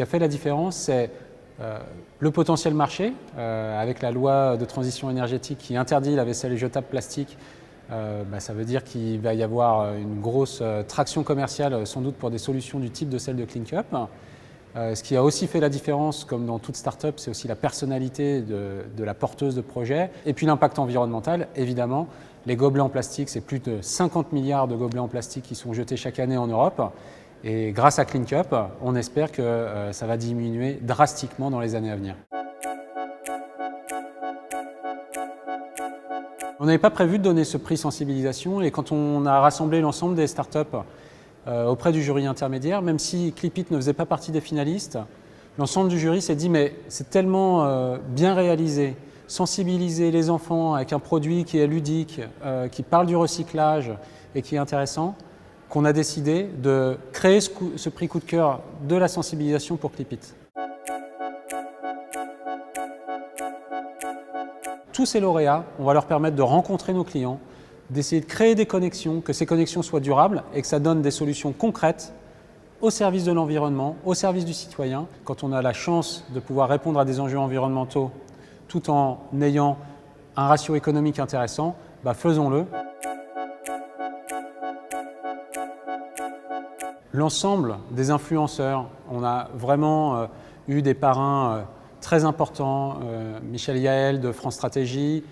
qui a fait la différence, c'est le potentiel marché, avec la loi de transition énergétique qui interdit la vaisselle jetable plastique. Ça veut dire qu'il va y avoir une grosse traction commerciale, sans doute pour des solutions du type de celle de CleanCup. Ce qui a aussi fait la différence, comme dans toute start-up, c'est aussi la personnalité de la porteuse de projet. Et puis l'impact environnemental, évidemment. Les gobelets en plastique, c'est plus de 50 milliards de gobelets en plastique qui sont jetés chaque année en Europe. Et grâce à CleanCup, on espère que ça va diminuer drastiquement dans les années à venir. On n'avait pas prévu de donner ce prix sensibilisation et quand on a rassemblé l'ensemble des startups auprès du jury intermédiaire, même si Clipit ne faisait pas partie des finalistes, l'ensemble du jury s'est dit mais c'est tellement bien réalisé, sensibiliser les enfants avec un produit qui est ludique, qui parle du recyclage et qui est intéressant, qu'on a décidé de créer ce prix coup de cœur de la sensibilisation pour Clipit. Tous ces lauréats, on va leur permettre de rencontrer nos clients, d'essayer de créer des connexions, que ces connexions soient durables et que ça donne des solutions concrètes au service de l'environnement, au service du citoyen. Quand on a la chance de pouvoir répondre à des enjeux environnementaux tout en ayant un ratio économique intéressant, faisons-le. L'ensemble des influenceurs, on a vraiment eu des parrains très importants, Michel Yael de France Stratégie,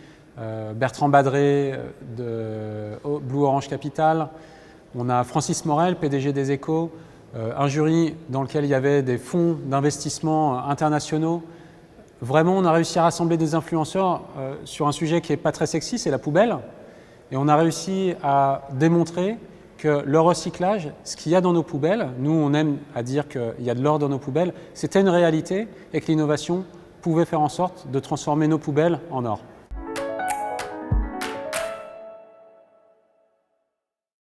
Bertrand Badré de Blue Orange Capital, on a Francis Morel, PDG des Échos, un jury dans lequel il y avait des fonds d'investissement internationaux. Vraiment, on a réussi à rassembler des influenceurs sur un sujet qui n'est pas très sexy, c'est la poubelle. Et on a réussi à démontrer que le recyclage, ce qu'il y a dans nos poubelles, nous on aime à dire qu'il y a de l'or dans nos poubelles, c'était une réalité et que l'innovation pouvait faire en sorte de transformer nos poubelles en or.